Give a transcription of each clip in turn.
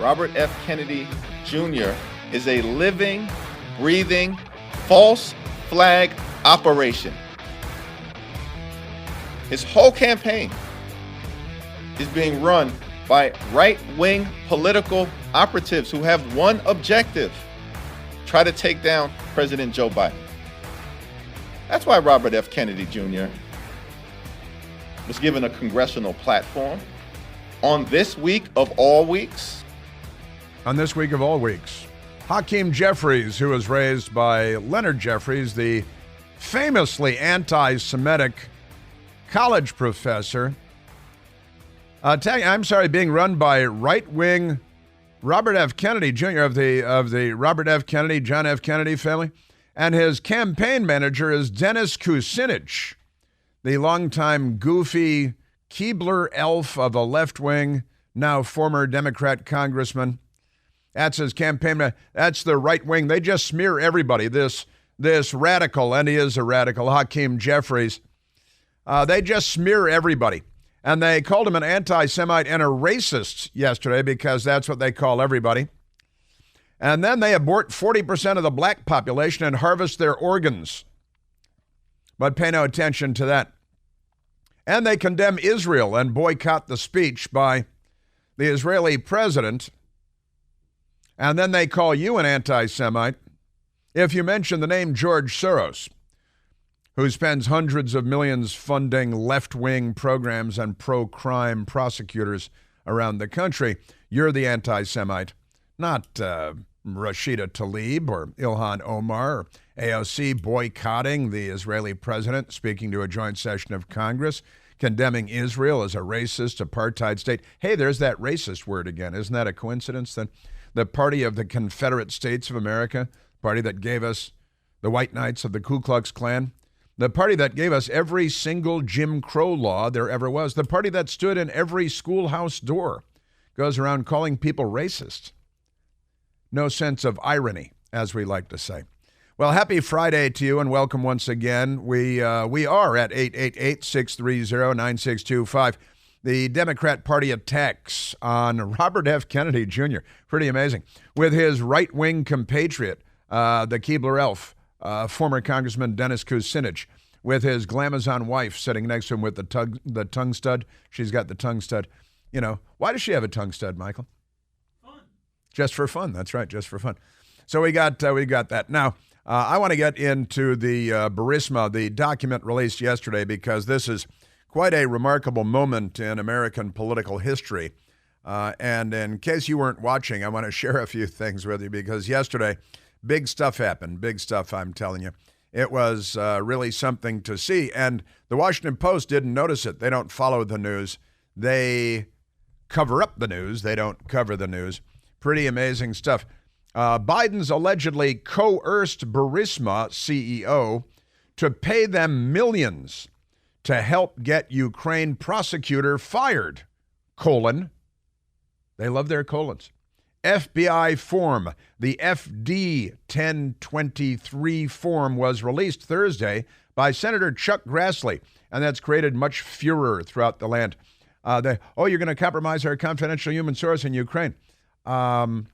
Robert F. Kennedy Jr. is a living, breathing, false flag operation. His whole campaign is being run by right-wing political operatives who have one objective: try to take down President Joe Biden. That's why Robert F. Kennedy Jr. was given a congressional platform on this week of all weeks. On this week of all weeks, Hakeem Jeffries, who was raised by Leonard Jeffries, the famously anti-Semitic college professor, being run by right-wing Robert F. Kennedy Jr. of the Robert F. Kennedy, John F. Kennedy family, and his campaign manager is Dennis Kucinich, the longtime goofy Keebler elf of the left wing, now former Democrat congressman. That's his campaign. That's the right wing. They just smear everybody. This radical, and he is a radical, Hakeem Jeffries. They just smear everybody. And they called him an anti-Semite and a racist yesterday because that's what they call everybody. And then they abort 40% of the black population and harvest their organs. But pay no attention to that. And they condemn Israel and boycott the speech by the Israeli president. And then they call you an anti-Semite if you mention the name George Soros, who spends hundreds of millions funding left-wing programs and pro-crime prosecutors around the country. You're the anti-Semite, not Rashida Tlaib or Ilhan Omar or AOC boycotting the Israeli president, speaking to a joint session of Congress, condemning Israel as a racist apartheid state. Hey, there's that racist word again. Isn't that a coincidence then? The party of the Confederate States of America, party that gave us the White Knights of the Ku Klux Klan, the party that gave us every single Jim Crow law there ever was, the party that stood in every schoolhouse door, goes around calling people racist. No sense of irony, as we like to say. Well, happy Friday to you and welcome once again. We are at 888-630-9625. The Democrat Party attacks on Robert F. Kennedy Jr. Pretty amazing. With his right-wing compatriot, the Keebler elf, former Congressman Dennis Kucinich, with his glamazon wife sitting next to him with the tongue stud. She's got the tongue stud. You know, why does she have a tongue stud, Michael? Fun. Just for fun. That's right, just for fun. So we got that. Now, I want to get into the Burisma, the document released yesterday, because this is quite a remarkable moment in American political history. And in case you weren't watching, I want to share a few things with you, because yesterday, big stuff happened. Big stuff, I'm telling you. It was really something to see. And the Washington Post didn't notice it. They don't follow the news. They cover up the news. They don't cover the news. Pretty amazing stuff. Biden's allegedly coerced Burisma CEO to pay them millions to help get Ukraine prosecutor fired, They love their colons. FBI form, the FD 1023 form, was released Thursday by Senator Chuck Grassley, and that's created much furor throughout the land. You're going to compromise our confidential human source in Ukraine. Shouldn't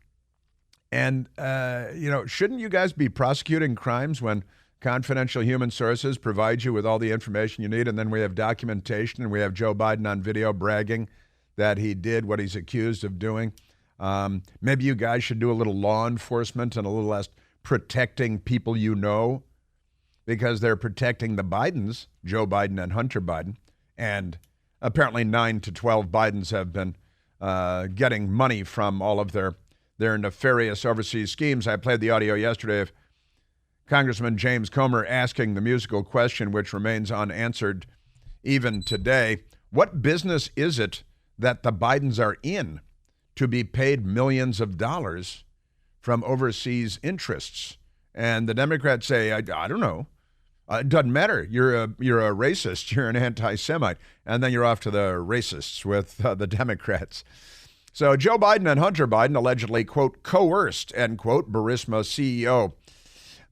you guys be prosecuting crimes when confidential human sources provide you with all the information you need, and then we have documentation, and we have Joe Biden on video bragging that he did what he's accused of doing? Maybe you guys should do a little law enforcement and a little less protecting people you know, because they're protecting the Bidens, Joe Biden and Hunter Biden, and apparently 9 to 12 Bidens have been getting money from all of their nefarious overseas schemes. I played the audio yesterday of Congressman James Comer asking the musical question, which remains unanswered even today. What business is it that the Bidens are in to be paid millions of dollars from overseas interests? And the Democrats say, I don't know. It doesn't matter. You're a racist. You're an anti-Semite. And then you're off to the racists with the Democrats. So Joe Biden and Hunter Biden allegedly, quote, coerced, end quote, Burisma CEO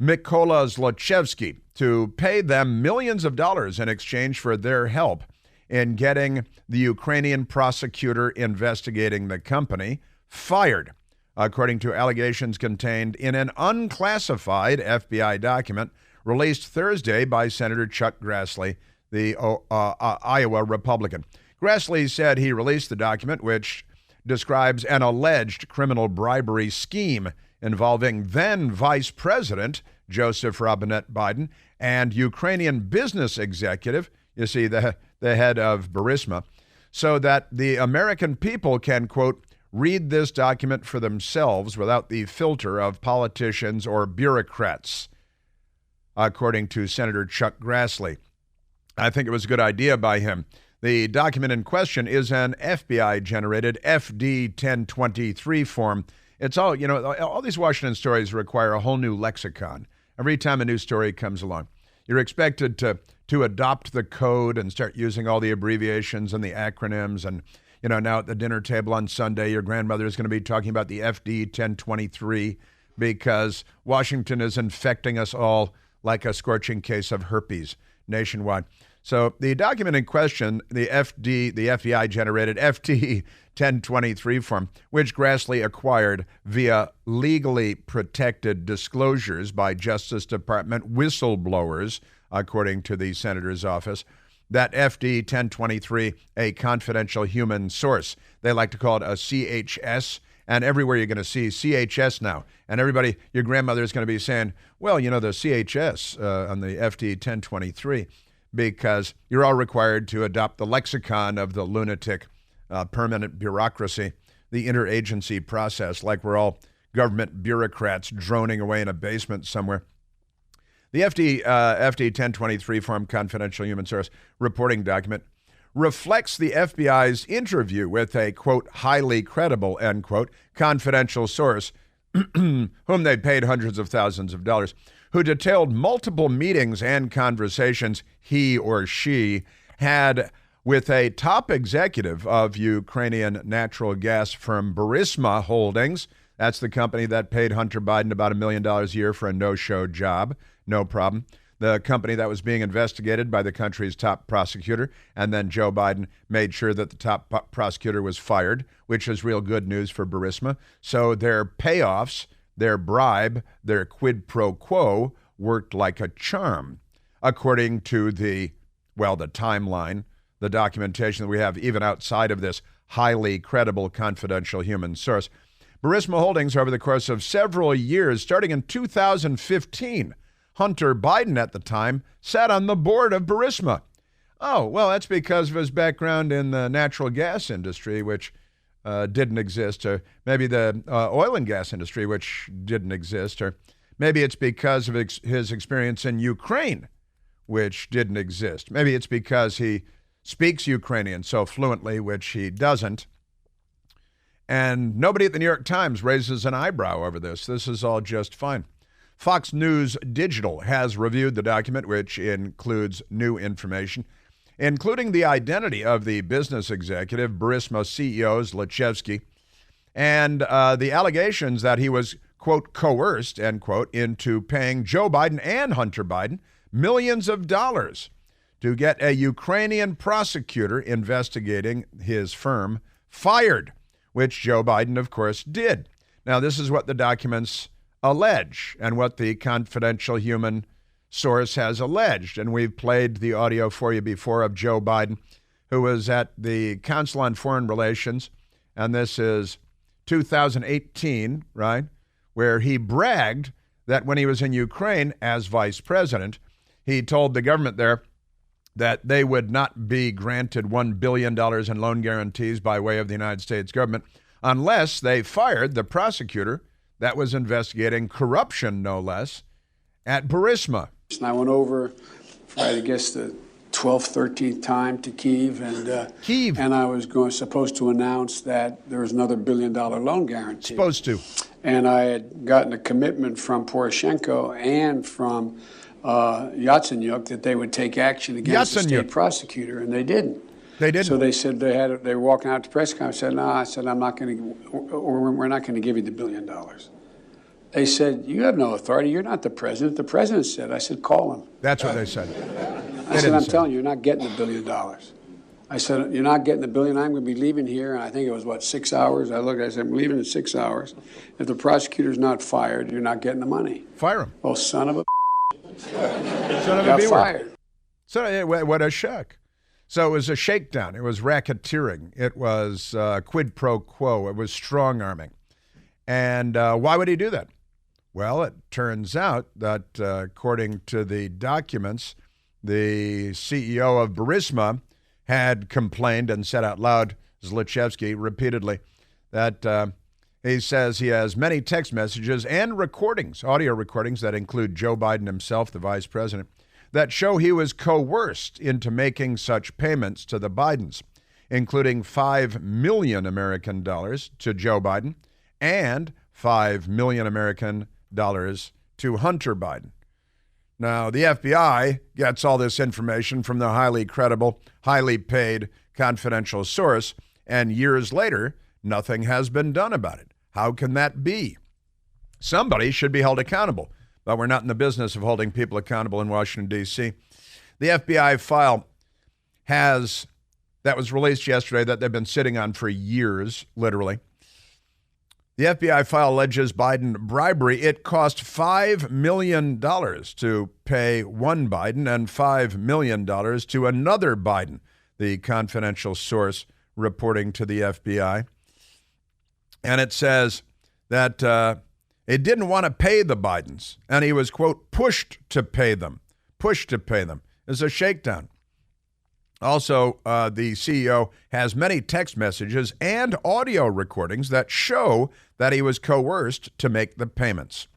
Mykola Zlochevsky to pay them millions of dollars in exchange for their help in getting the Ukrainian prosecutor investigating the company fired, according to allegations contained in an unclassified FBI document released Thursday by Senator Chuck Grassley, the Iowa Republican. Grassley said he released the document, which describes an alleged criminal bribery scheme involving then Vice President Joseph Robinette Biden and Ukrainian business executive, you see, the head of Burisma, so that the American people can, quote, read this document for themselves without the filter of politicians or bureaucrats, according to Senator Chuck Grassley. I think it was a good idea by him. The document in question is an FBI-generated FD 1023 form. It's all, all these Washington stories require a whole new lexicon. Every time a new story comes along, you're expected to adopt the code and start using all the abbreviations and the acronyms. And, now at the dinner table on Sunday, your grandmother is going to be talking about the FD 1023 because Washington is infecting us all like a scorching case of herpes nationwide. So the document in question, the FBI-generated FD 1023 form, which Grassley acquired via legally protected disclosures by Justice Department whistleblowers, according to the senator's office, that FD 1023, a confidential human source. They like to call it a CHS, and everywhere you're going to see CHS now. And everybody, your grandmother is going to be saying, well, the CHS on the FD 1023, because you're all required to adopt the lexicon of the lunatic permanent bureaucracy, the interagency process, like we're all government bureaucrats droning away in a basement somewhere. The FD 1023 form confidential human source reporting document reflects the FBI's interview with a, quote, highly credible, end quote, confidential source whom they paid hundreds of thousands of dollars, who detailed multiple meetings and conversations he or she had with a top executive of Ukrainian natural gas firm Burisma Holdings. That's the company that paid Hunter Biden about $1 million a year for a no-show job. No problem. The company that was being investigated by the country's top prosecutor, and then Joe Biden made sure that the top prosecutor was fired, which is real good news for Burisma. So their payoffs, their bribe, their quid pro quo worked like a charm, according to the timeline, the documentation that we have even outside of this highly credible confidential human source. Burisma Holdings, over the course of several years, starting in 2015, Hunter Biden at the time sat on the board of Burisma. Oh, well, that's because of his background in the natural gas industry, which didn't exist, or maybe the oil and gas industry, which didn't exist, or maybe it's because of his experience in Ukraine, which didn't exist. Maybe it's because he speaks Ukrainian so fluently, which he doesn't. And nobody at the New York Times raises an eyebrow over this. This is all just fine. Fox News Digital has reviewed the document, which includes new information, including the identity of the business executive, Burisma CEO Zlochevsky, and the allegations that he was, quote, coerced, end quote, into paying Joe Biden and Hunter Biden millions of dollars to get a Ukrainian prosecutor investigating his firm fired, which Joe Biden, of course, did. Now, this is what the documents allege and what the confidential human source has alleged. And we've played the audio for you before of Joe Biden, who was at the Council on Foreign Relations, and this is 2018, right, where he bragged that when he was in Ukraine as vice president, he told the government there that they would not be granted $1 billion in loan guarantees by way of the United States government unless they fired the prosecutor that was investigating corruption, no less, at Burisma. And I went over for, I guess, the 12th, 13th time to Kyiv, and I was supposed to announce that there was another $1 billion loan guarantee. Supposed to. And I had gotten a commitment from Poroshenko and from Yatsenyuk that they would take action against the state prosecutor, and they didn't. They didn't. So they said they were walking out to press conference. I said, no, I said, I'm not going to, or we're not going to give you the $1 billion. They said, you have no authority. You're not the president. The president said. I said, call him. That's what they said. I said, I'm telling you, you're not getting the $1 billion. I said, you're not getting the $1 billion. I'm going to be leaving here. And I think it was, 6 hours? I looked, I said, I'm leaving in 6 hours. If the prosecutor's not fired, you're not getting the money. Fire him. Oh, son of a Son of a got B-word. fired. So what a shock. So it was a shakedown. It was racketeering. It was quid pro quo. It was strong-arming. And why would he do that? Well, it turns out that according to the documents, the CEO of Burisma had complained and said out loud, Zlochevsky, repeatedly, that he says he has many text messages and recordings, audio recordings that include Joe Biden himself, the vice president, that show he was coerced into making such payments to the Bidens, including $5 million American dollars to Joe Biden and $5 million American dollars to Hunter Biden. Now, the FBI gets all this information from the highly credible, highly paid, confidential source, and years later, nothing has been done about it. How can that be? Somebody should be held accountable, but we're not in the business of holding people accountable in Washington, D.C. The FBI file that was released yesterday that they've been sitting on for years, literally. The FBI file alleges Biden bribery. It cost $5 million to pay one Biden and $5 million to another Biden, the confidential source reporting to the FBI. And it says that it didn't want to pay the Bidens, and he was, quote, pushed to pay them. It's a shakedown. Also, the CEO has many text messages and audio recordings that show that he was coerced to make the payments.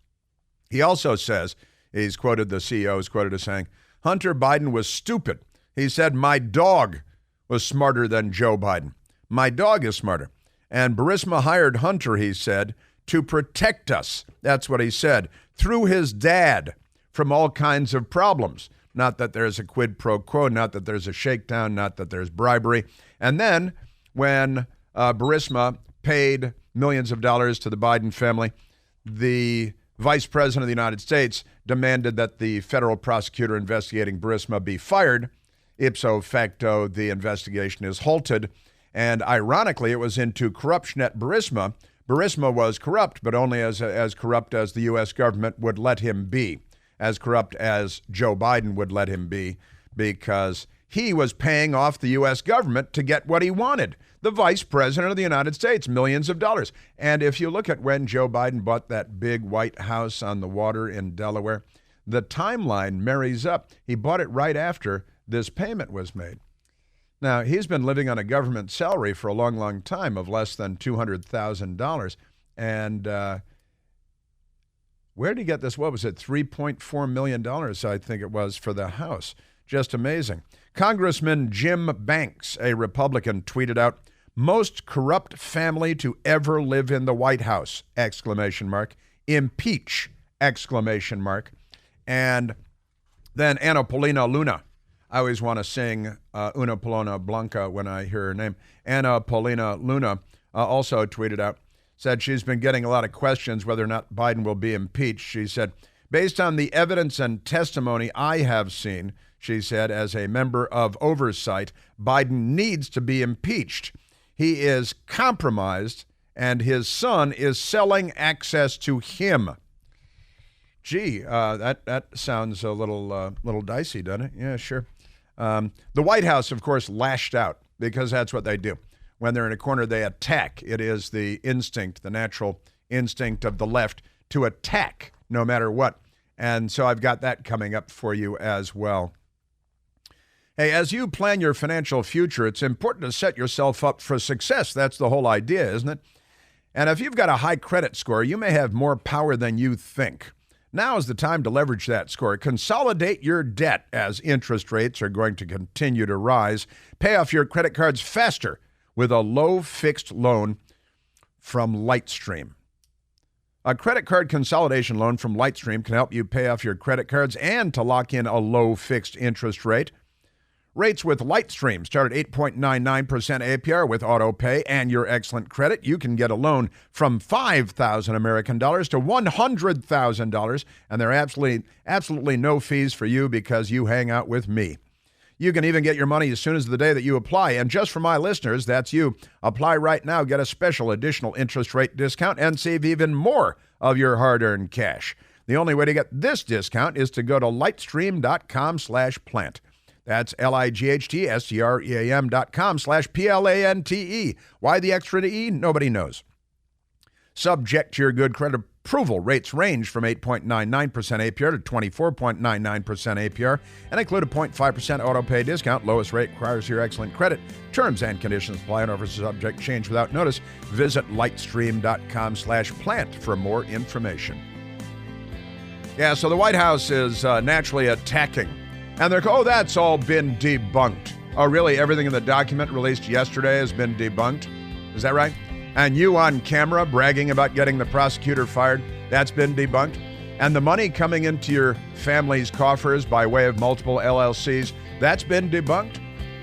He also says, the CEO is quoted as saying, Hunter Biden was stupid. He said, my dog was smarter than Joe Biden. My dog is smarter. And Burisma hired Hunter, he said, to protect us. That's what he said, through his dad from all kinds of problems. Not that there's a quid pro quo, not that there's a shakedown, not that there's bribery. And then when Burisma paid millions of dollars to the Biden family, the vice president of the United States demanded that the federal prosecutor investigating Burisma be fired. Ipso facto, the investigation is halted. And ironically, it was into corruption at Burisma. Burisma was corrupt, but only as corrupt as the U.S. government would let him be, as corrupt as Joe Biden would let him be, because he was paying off the U.S. government to get what he wanted, the vice president of the United States, millions of dollars. And if you look at when Joe Biden bought that big white house on the water in Delaware, the timeline marries up. He bought it right after this payment was made. Now, he's been living on a government salary for a long, long time of less than $200,000. And where did he get this? What was it? $3.4 million, I think it was, for the house. Just amazing. Congressman Jim Banks, a Republican, tweeted out, most corrupt family to ever live in the White House, ! Impeach, ! And then Anna Paulina Luna. I always want to sing Una Polona Blanca when I hear her name. Anna Paulina Luna also tweeted out, said she's been getting a lot of questions whether or not Biden will be impeached. She said, based on the evidence and testimony I have seen, she said, as a member of oversight, Biden needs to be impeached. He is compromised, and his son is selling access to him. Gee, that sounds a little dicey, doesn't it? Yeah, sure. The White House, of course, lashed out because that's what they do. When they're in a corner, they attack. It is the instinct, the natural instinct of the left to attack no matter what. And so I've got that coming up for you as well. Hey, as you plan your financial future, it's important to set yourself up for success. That's the whole idea, isn't it? And if you've got a high credit score, you may have more power than you think. Now is the time to leverage that score. Consolidate your debt as interest rates are going to continue to rise. Pay off your credit cards faster with a low fixed loan from Lightstream. A credit card consolidation loan from Lightstream can help you pay off your credit cards and to lock in a low fixed interest rate. Rates with Lightstream start at 8.99% APR with auto pay and your excellent credit. You can get a loan from $5,000 American dollars to $100,000, and there are absolutely no fees for you because you hang out with me. You can even get your money as soon as the day that you apply. And just for my listeners, that's you. Apply right now, get a special additional interest rate discount, and save even more of your hard-earned cash. The only way to get this discount is to go to lightstream.com/plant. That's lightstream.com/PLANTE. Why the extra E? Nobody knows. Subject to your good credit approval, rates range from 8.99% APR to 24.99% APR and include a 0.5% auto pay discount. Lowest rate requires your excellent credit. Terms and conditions apply and offers subject change without notice. Visit lightstream.com/plant for more information. Yeah, so the White House is naturally attacking. And they're, that's all been debunked. Oh, really? Everything in the document released yesterday has been debunked? Is that right? And you on camera bragging about getting the prosecutor fired, that's been debunked? And the money coming into your family's coffers by way of multiple LLCs, that's been debunked?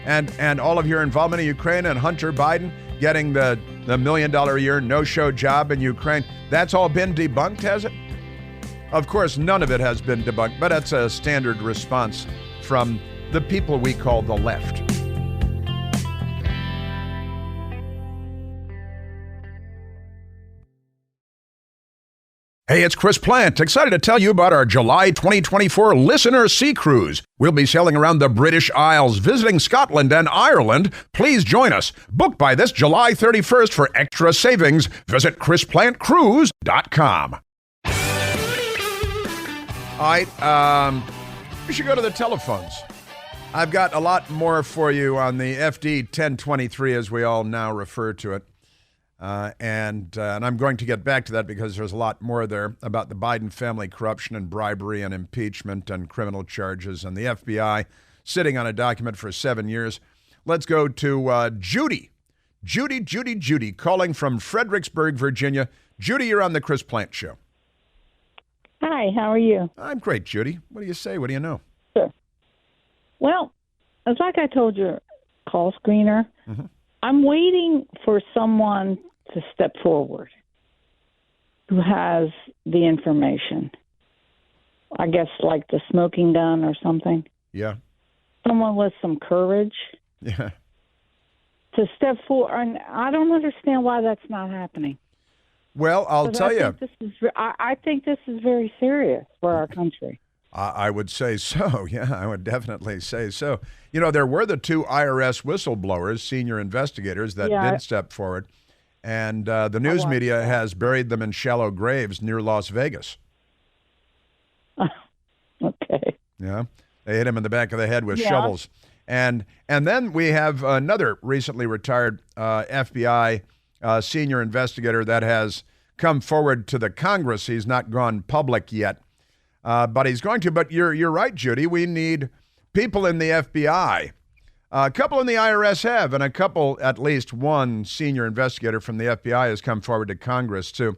And all of your involvement in Ukraine and Hunter Biden getting the $1 million a year no-show job in Ukraine, that's all been debunked, has it? Of course, none of it has been debunked, but that's a standard response from the people we call the left. Hey, it's Chris Plant, excited to tell you about our July 2024 Listener Sea Cruise. We'll be sailing around the British Isles, visiting Scotland and Ireland. Please join us. Book by this July 31st for extra savings. Visit ChrisPlantCruise.com. All right, we should go to the telephones. I've got a lot more for you on the FD 1023, as we all now refer to it. And I'm going to get back to that because there's a lot more there about the Biden family corruption and bribery and impeachment and criminal charges and the FBI sitting on a document for 7 years. Let's go to Judy. Judy, calling from Fredericksburg, Virginia. Judy, you're on the Chris Plant Show. Hi, how are you? I'm great, Judy. What do you say? What do you know? Sure. Well, it's like I told your call screener. Mm-hmm. I'm waiting for someone to step forward who has the information. I guess like the smoking gun or something. Yeah. Someone with some courage. Yeah. To step forward. And I don't understand why that's not happening. Well, I'll tell you. I think this is very serious for our country. I would say so. Yeah, I would definitely say so. You know, there were the two IRS whistleblowers, senior investigators, that did step forward. And the news media has buried them in shallow graves near Las Vegas. Okay. Yeah, they hit him in the back of the head with shovels. And then we have another recently retired FBI senior investigator that has come forward to the Congress. He's not gone public yet, but he's going to. But you're right, Judy. We need people in the FBI. A couple in the IRS have, and a couple, at least one senior investigator from the FBI has come forward to Congress too.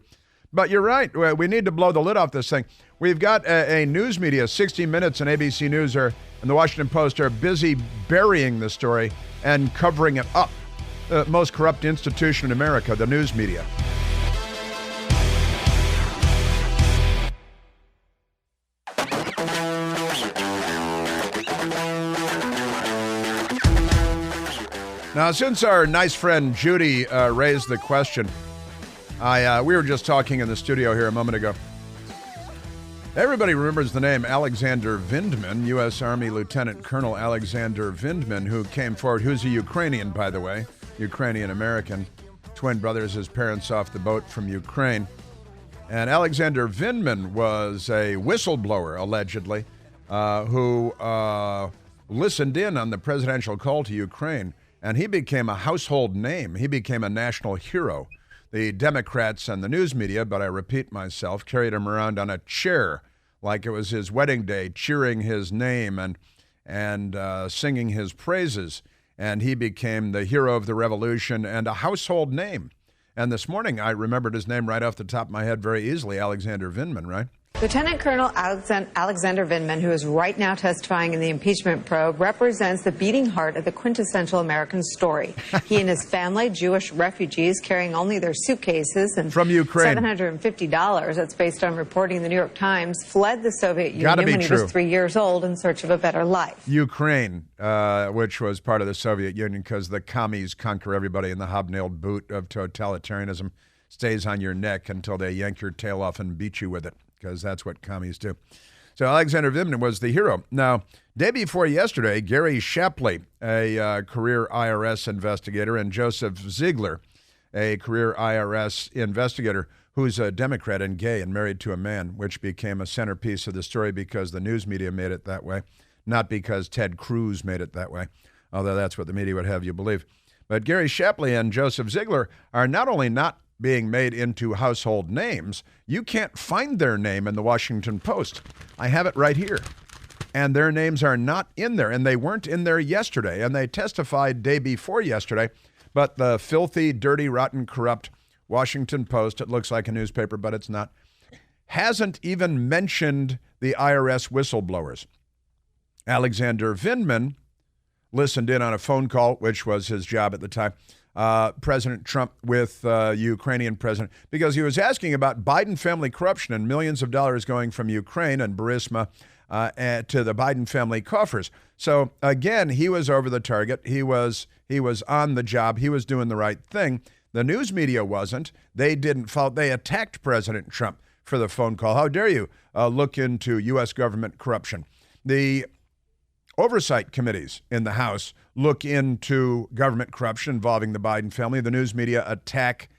But you're right. We need to blow the lid off this thing. We've got a news media, 60 Minutes and ABC News and the Washington Post are busy burying the story and covering it up. The most corrupt institution in America, the news media. Now, since our nice friend Judy raised the question, we were just talking in the studio here a moment ago. Everybody remembers the name Alexander Vindman, U.S. Army Lieutenant Colonel Alexander Vindman, who came forward, who's a Ukrainian, by the way, Ukrainian-American, twin brothers, his parents off the boat from Ukraine. And Alexander Vindman was a whistleblower, allegedly, who listened in on the presidential call to Ukraine. And he became a household name. He became a national hero. The Democrats and the news media, but I repeat myself, carried him around on a chair like it was his wedding day, cheering his name and singing his praises. And he became the hero of the revolution and a household name. And this morning, I remembered his name right off the top of my head very easily, Alexander Vindman, right? Lieutenant Colonel Alexander Vindman, who is right now testifying in the impeachment probe, represents the beating heart of the quintessential American story. He and his family, Jewish refugees carrying only their suitcases and from Ukraine, $750, that's based on reporting in the New York Times, fled the Soviet Union when he was 3 years old in search of a better life. Ukraine, which was part of the Soviet Union because the commies conquer everybody, and the hobnailed boot of totalitarianism stays on your neck until they yank your tail off and beat you with it, because that's what commies do. So Alexander Vindman was the hero. Now, day before yesterday, Gary Shapley, a career IRS investigator, and Joseph Ziegler, a career IRS investigator who's a Democrat and gay and married to a man, which became a centerpiece of the story because the news media made it that way, not because Ted Cruz made it that way, although that's what the media would have you believe. But Gary Shapley and Joseph Ziegler are not only not being made into household names, you can't find their name in the Washington Post. I have it right here. And their names are not in there, and they weren't in there yesterday, and they testified day before yesterday. But the filthy, dirty, rotten, corrupt Washington Post, it looks like a newspaper, but it's not, hasn't even mentioned the IRS whistleblowers. Alexander Vindman listened in on a phone call, which was his job at the time, President Trump with Ukrainian president, because he was asking about Biden family corruption and millions of dollars going from Ukraine and Burisma to the Biden family coffers. So again, he was over the target. He was on the job. He was doing the right thing. The news media wasn't. They didn't follow. They attacked President Trump for the phone call. How dare you look into U.S. government corruption? The oversight committees in the House look into government corruption involving the Biden family. The news media attack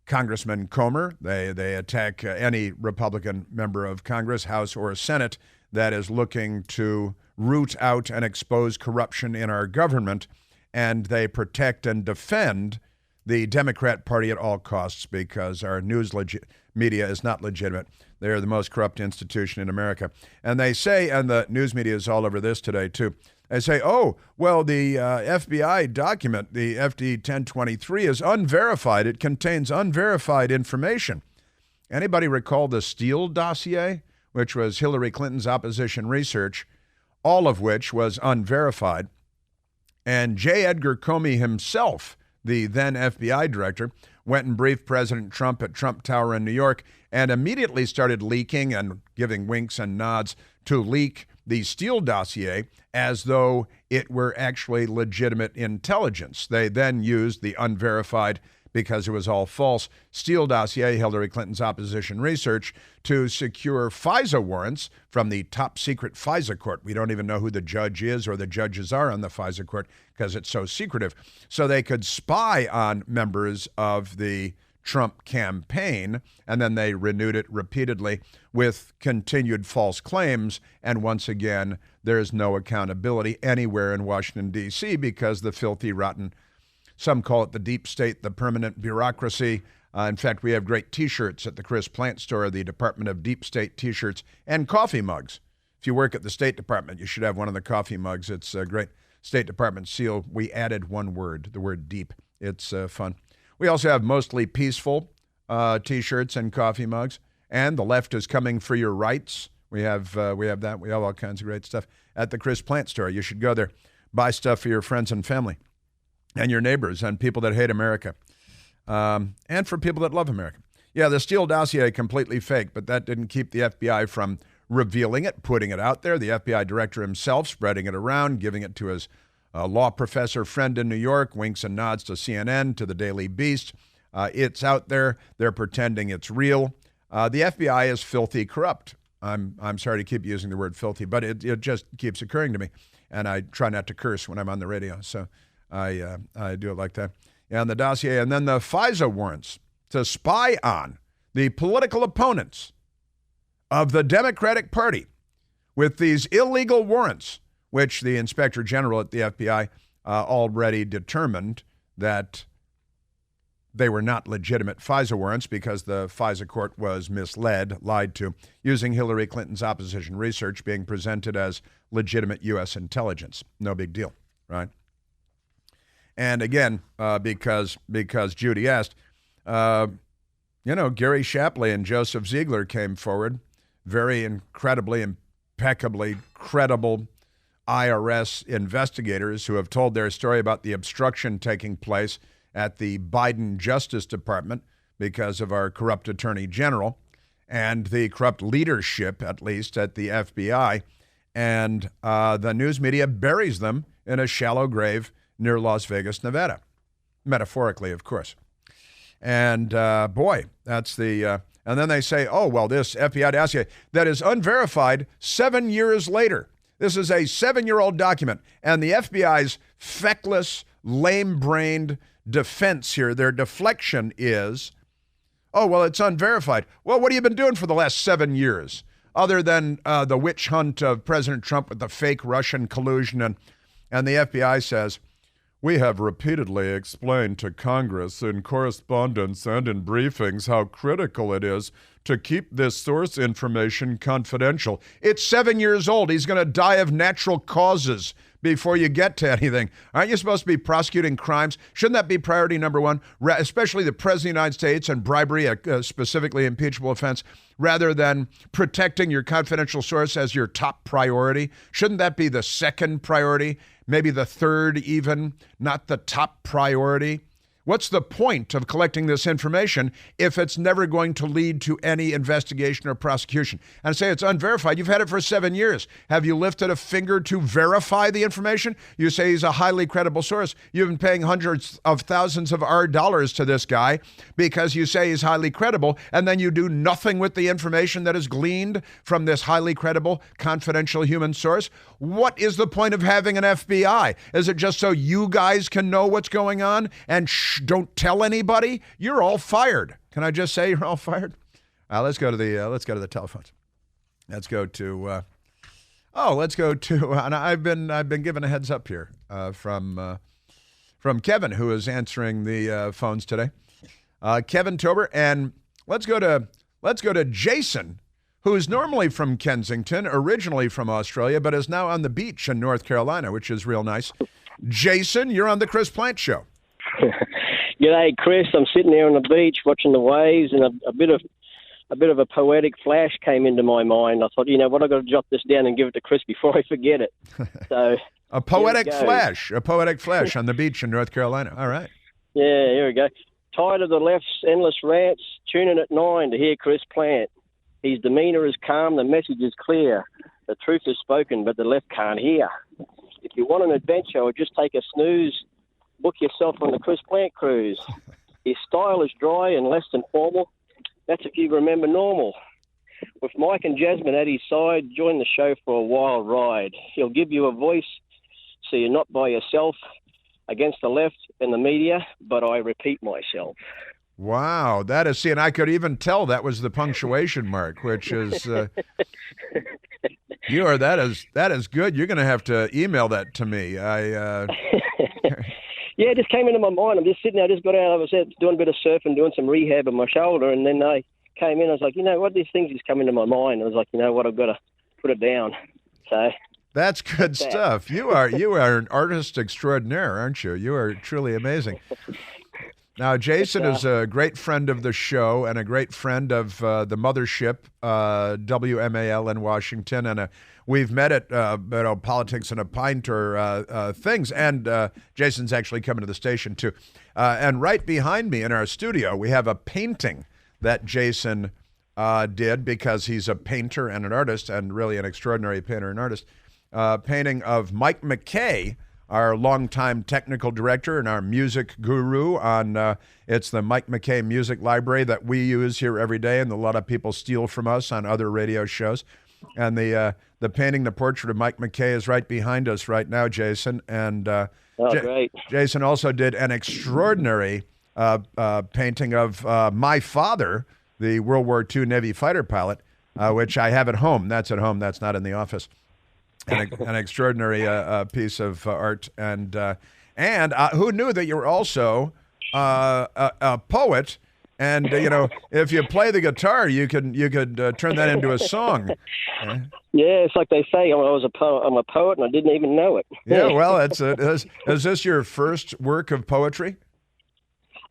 Congressman Comer. They attack any Republican member of Congress, House or Senate, that is looking to root out and expose corruption in our government. And they protect and defend the Democrat Party at all costs because our news media is not legitimate. They're the most corrupt institution in America. And they say, and the news media is all over this today too, they say, oh, well, the FBI document, the FD 1023, is unverified. It contains unverified information. Anybody recall the Steele dossier, which was Hillary Clinton's opposition research, all of which was unverified? And J. Edgar Comey himself, the then FBI director, went and briefed President Trump at Trump Tower in New York and immediately started leaking and giving winks and nods to leak the Steele dossier as though it were actually legitimate intelligence. They then used the unverified, because it was all false, Steele dossier, Hillary Clinton's opposition research, to secure FISA warrants from the top secret FISA court. We don't even know who the judge is or the judges are on the FISA court because it's so secretive. So they could spy on members of the Trump campaign, and then they renewed it repeatedly with continued false claims. And once again, there's no accountability anywhere in Washington, D.C. because the filthy, rotten, some call it the deep state, the permanent bureaucracy. In fact, we have great T-shirts at the Chris Plant store, the Department of Deep State T-shirts, and coffee mugs. If you work at the State Department, you should have one of the coffee mugs. It's a great State Department seal. We added one word, the word deep. It's fun. We also have mostly peaceful T-shirts and coffee mugs, and the left is coming for your rights. We have that. We have all kinds of great stuff at the Chris Plant store. You should go there, buy stuff for your friends and family, and your neighbors, and people that hate America, and for people that love America. Yeah, the Steele dossier completely fake, but that didn't keep the FBI from revealing it, putting it out there. The FBI director himself spreading it around, giving it to his law professor friend in New York, winks and nods to CNN, to the Daily Beast. It's out there. They're pretending it's real. The FBI is filthy corrupt. I'm sorry to keep using the word filthy, but it just keeps occurring to me, and I try not to curse when I'm on the radio, so I do it like that. And the dossier, and then the FISA warrants to spy on the political opponents of the Democratic Party with these illegal warrants, which the Inspector General at the FBI already determined that they were not legitimate FISA warrants because the FISA court was misled, lied to, using Hillary Clinton's opposition research being presented as legitimate U.S. intelligence. No big deal, right? And again, because Judy asked, Gary Shapley and Joseph Ziegler came forward. very incredibly, impeccably credible IRS investigators who have told their story about the obstruction taking place at the Biden Justice Department because of our corrupt attorney general and the corrupt leadership, at least, at the FBI. And the news media buries them in a shallow grave near Las Vegas, Nevada. Metaphorically, of course. And boy, that's the... and then they say, oh, well, this FBI dossier that is unverified 7 years later. This is a 7-year-old document. And the FBI's feckless, lame-brained defense here, their deflection is, oh, well, it's unverified. Well, what have you been doing for the last 7 years? Other than the witch hunt of President Trump with the fake Russian collusion. And the FBI says, we have repeatedly explained to Congress in correspondence and in briefings how critical it is to keep this source information confidential. It's 7 years old. He's going to die of natural causes before you get to anything. Aren't you supposed to be prosecuting crimes? Shouldn't that be priority number one, especially the President of the United States and bribery, a specifically impeachable offense, rather than protecting your confidential source as your top priority? Shouldn't that be the second priority? Maybe the third even, not the top priority? What's the point of collecting this information if it's never going to lead to any investigation or prosecution? And say it's unverified. You've had it for 7 years. Have you lifted a finger to verify the information? You say he's a highly credible source. You've been paying hundreds of thousands of our dollars to this guy because you say he's highly credible, and then you do nothing with the information that is gleaned from this highly credible, confidential human source. What is the point of having an FBI? Is it just so you guys can know what's going on and don't tell anybody? You're all fired. Can I just say you're all fired? Let's go to the telephones. Let's go to and I've been given a heads up here from Kevin, who is answering the phones today. Kevin Tober, and let's go to Jason, who is normally from Kensington, originally from Australia, but is now on the beach in North Carolina, which is real nice. Jason, you're on the Chris Plant Show. G'day, Chris. I'm sitting there on the beach watching the waves, and a bit of a poetic flash came into my mind. I thought, you know what, I've got to jot this down and give it to Chris before I forget it. So a poetic flash on the beach in North Carolina. All right. Yeah, here we go. Tired of the left's endless rants, tune in at 9 to hear Chris Plant. His demeanour is calm, the message is clear. The truth is spoken, but the left can't hear. If you want an adventure or just take a snooze, book yourself on the Chris Plant cruise. His style is dry and less than formal. That's if you remember normal. With Mike and Jasmine at his side, join the show for a wild ride. He'll give you a voice so you're not by yourself against the left and the media, but I repeat myself. Wow, that is, and I could even tell that was the punctuation mark, which is, that is good. You're going to have to email that to me. Yeah, it just came into my mind. I'm just sitting there, I just got out, I was doing a bit of surfing, doing some rehab on my shoulder, and then I came in, I was like, you know what, these things just come into my mind. I was like, you know what, I've got to put it down. So that's good stuff. You are an artist extraordinaire, aren't you? You are truly amazing. Now, Jason is a great friend of the show and a great friend of the mothership, WMAL in Washington, and we've met at Politics and a Pint or things, and Jason's actually coming to the station too. And right behind me in our studio, we have a painting that Jason did because he's a painter and an artist, and really an extraordinary painter and artist. Painting of Mike McKay, our longtime technical director and our music guru on, it's the Mike McKay Music Library that we use here every day, and a lot of people steal from us on other radio shows. And the painting, the portrait of Mike McKay is right behind us right now, Jason. And great. Jason also did an extraordinary painting of my father, the World War II Navy fighter pilot, which I have at home. That's at home. That's not in the office. An extraordinary piece of art, and who knew that you were also a poet? And you know, if you play the guitar, you could turn that into a song. Yeah, it's like they say. I'm a poet, and I didn't even know it. Yeah, well, is this your first work of poetry?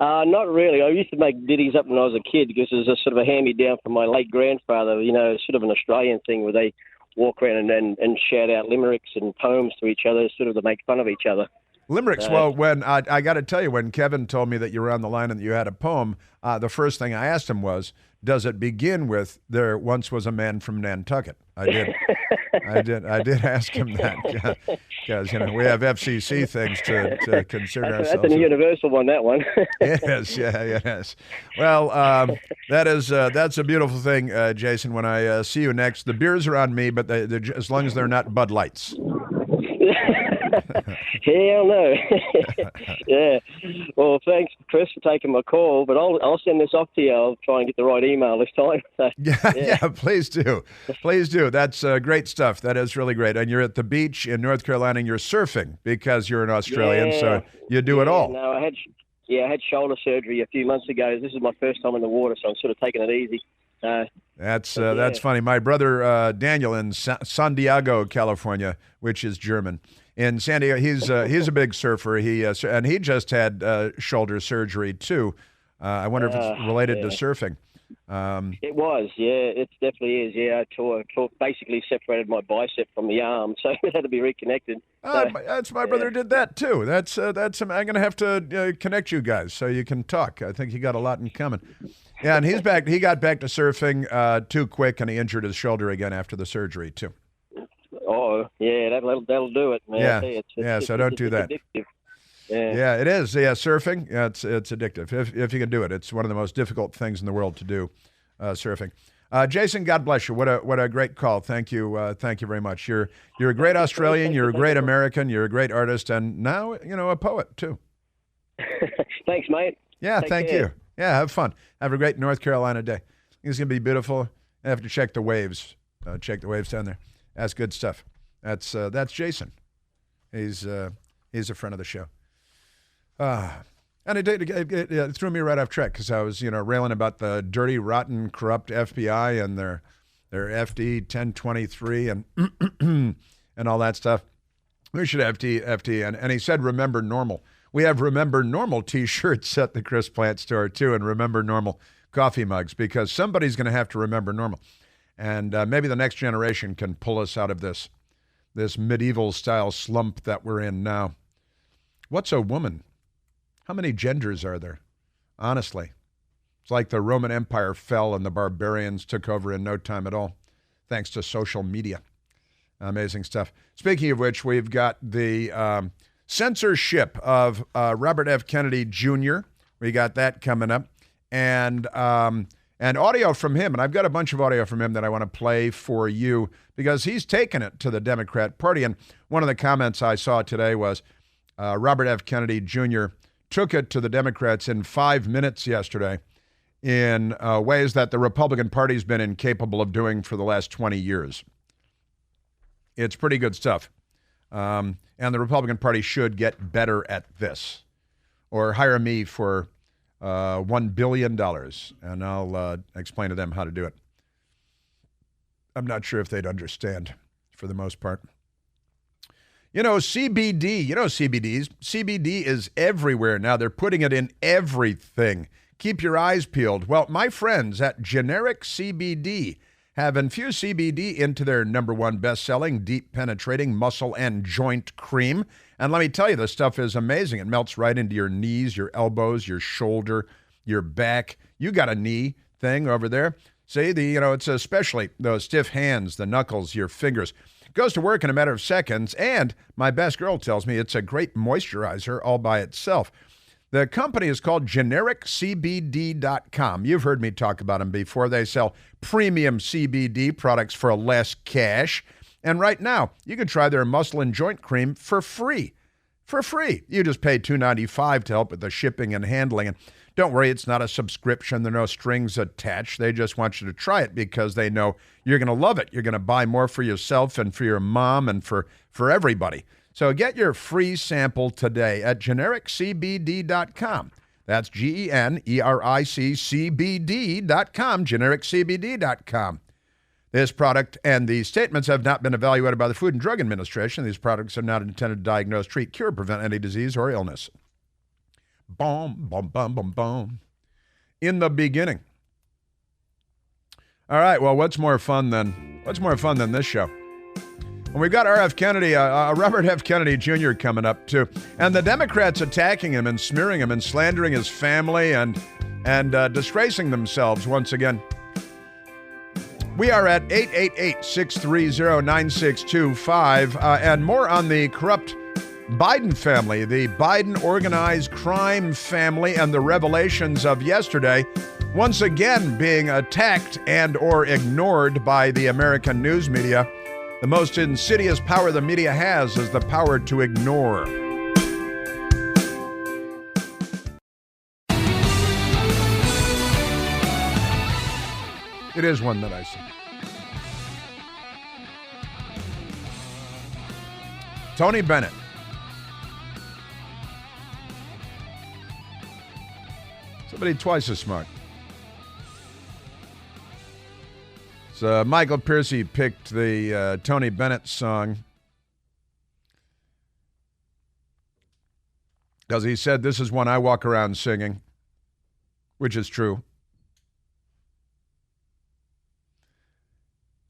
Not really. I used to make ditties up when I was a kid because it was a sort of a hand-me-down from my late grandfather, sort of an Australian thing where they walk around and shout out limericks and poems to each other, sort of to make fun of each other. Limericks. Well, when I got to tell you, when Kevin told me that you were on the line and that you had a poem, the first thing I asked him was, does it begin with "There once was a man from Nantucket"? I did. I did ask him that because we have FCC things to consider ourselves. That's a universal one. That one. Yes, yes. Well, that's a beautiful thing, Jason. When I see you next, the beers are on me, but as long as they're not Bud Lights. Hell no. Yeah. Well, thanks, Chris, for taking my call. But I'll send this off to you. I'll try and get the right email this time. So, yeah, please do. Please do. That's great stuff. That is really great. And you're at the beach in North Carolina and you're surfing because you're an Australian, so you do it all. No, I had shoulder surgery a few months ago. This is my first time in the water, so I'm sort of taking it easy. That's funny. My brother Daniel in San Diego, California, which is German. In San Diego, he's a big surfer. And he just had shoulder surgery too. I wonder if it's related to surfing. It was, yeah. It definitely is, yeah. I basically separated my bicep from the arm, so it had to be reconnected. That's my brother did that too. That's I'm going to have to connect you guys so you can talk. I think you got a lot in common. Yeah, and he's back. He got back to surfing too quick, and he injured his shoulder again after the surgery too. Oh, yeah, that'll do it, man. Yeah. So don't do that. Addictive. Yeah, it is. Yeah, surfing. Yeah, it's addictive. If you can do it, it's one of the most difficult things in the world to do. Surfing. Jason, God bless you. What a great call. Thank you very much. You're a great Australian. You're a great American. You're a great artist, and now a poet too. Thanks, mate. Yeah, Take care. You. Yeah, have fun. Have a great North Carolina day. It's gonna be beautiful. I have to check the waves. Check the waves down there. That's good stuff. That's Jason. He's a friend of the show. And it threw me right off track because I was railing about the dirty, rotten, corrupt FBI and their FD 1023 and and all that stuff. We should have FD and he said remember normal. We have Remember Normal T-shirts at the Chris Plant store too, and Remember Normal coffee mugs because somebody's going to have to remember normal. And maybe the next generation can pull us out of this medieval-style slump that we're in now. What's a woman? How many genders are there? Honestly. It's like the Roman Empire fell and the barbarians took over in no time at all, thanks to social media. Amazing stuff. Speaking of which, we've got the censorship of Robert F. Kennedy Jr. We got that coming up. And audio from him, and I've got a bunch of audio from him that I want to play for you because he's taken it to the Democrat Party. And one of the comments I saw today was Robert F. Kennedy Jr. took it to the Democrats in 5 minutes yesterday in ways that the Republican Party's been incapable of doing for the last 20 years. It's pretty good stuff. And the Republican Party should get better at this or hire me for $1 billion, and I'll explain to them how to do it. I'm not sure if they'd understand for the most part. CBD, CBD is everywhere now. They're putting it in everything. Keep your eyes peeled. Well, my friends at Generic CBD have infused CBD into their #1 best-selling, deep-penetrating muscle and joint cream. And let me tell you, this stuff is amazing. It melts right into your knees, your elbows, your shoulder, your back. You got a knee thing over there. See, it's especially those stiff hands, the knuckles, your fingers. It goes to work in a matter of seconds. And my best girl tells me it's a great moisturizer all by itself. The company is called GenericCBD.com. You've heard me talk about them before. They sell premium CBD products for less cash. And right now, you can try their muscle and joint cream for free. For free. You just pay $2.95 to help with the shipping and handling. And don't worry, it's not a subscription. There are no strings attached. They just want you to try it because they know you're going to love it. You're going to buy more for yourself and for your mom and for everybody. So get your free sample today at GenericCBD.com. That's GenericCBD.com, GenericCBD.com. This product and these statements have not been evaluated by the Food and Drug Administration. These products are not intended to diagnose, treat, cure, prevent any disease or illness. Boom, boom, boom, boom, boom. In the beginning. All right, well, what's more fun than this show? And we've got Robert F. Kennedy Jr. coming up, too. And the Democrats attacking him and smearing him and slandering his family and disgracing themselves once again. We are at 888-630-9625. And more on the corrupt Biden family, the Biden organized crime family, and the revelations of yesterday once again being attacked and or ignored by the American news media. The most insidious power the media has is the power to ignore. It is one that I see. Tony Bennett. Somebody twice as smart. So Michael Piercy picked the Tony Bennett song because he said this is one I walk around singing, which is true.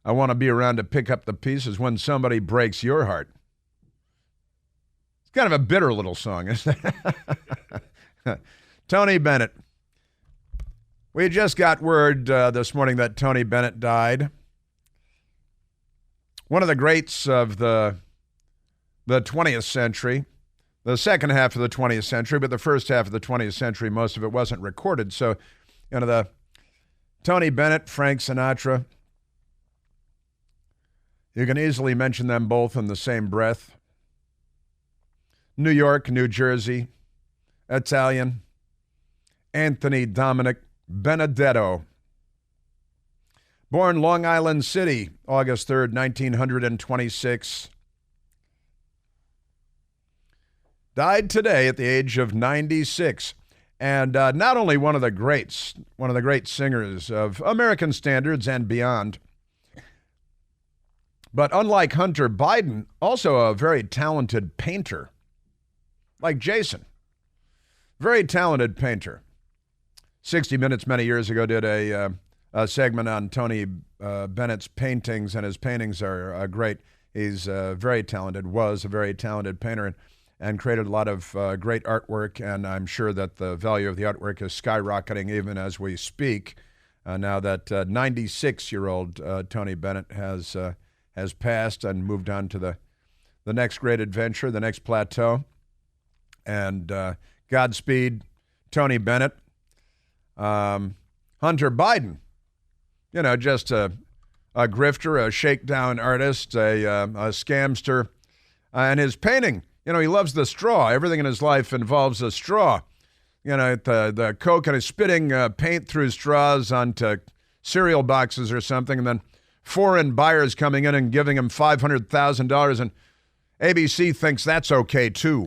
I want to be around to pick up the pieces when somebody breaks your heart. It's kind of a bitter little song, isn't it? Tony Bennett. We just got word this morning that Tony Bennett died. One of the greats of the 20th century, the second half of the 20th century, but the first half of the 20th century, most of it wasn't recorded. So, the Tony Bennett, Frank Sinatra, you can easily mention them both in the same breath. New York, New Jersey, Italian, Anthony Dominic Benedetto. Born Long Island City, August 3rd, 1926. Died today at the age of 96. And not only one of the great singers of American standards and beyond, but unlike Hunter Biden, also a very talented painter, like Jason. Very talented painter. 60 Minutes many years ago did a segment on Tony Bennett's paintings, and his paintings are great. He's very talented, was a very talented painter, and created a lot of great artwork, and I'm sure that the value of the artwork is skyrocketing even as we speak. Now that 96-year-old Tony Bennett has passed and moved on to the next great adventure, the next plateau. And Godspeed, Tony Bennett. Hunter Biden, just a grifter, a shakedown artist, a scamster. And his painting, he loves the straw. Everything in his life involves a straw. The Coke, and he's spitting paint through straws onto cereal boxes or something, and then foreign buyers coming in and giving him $500,000, and ABC thinks that's okay, too.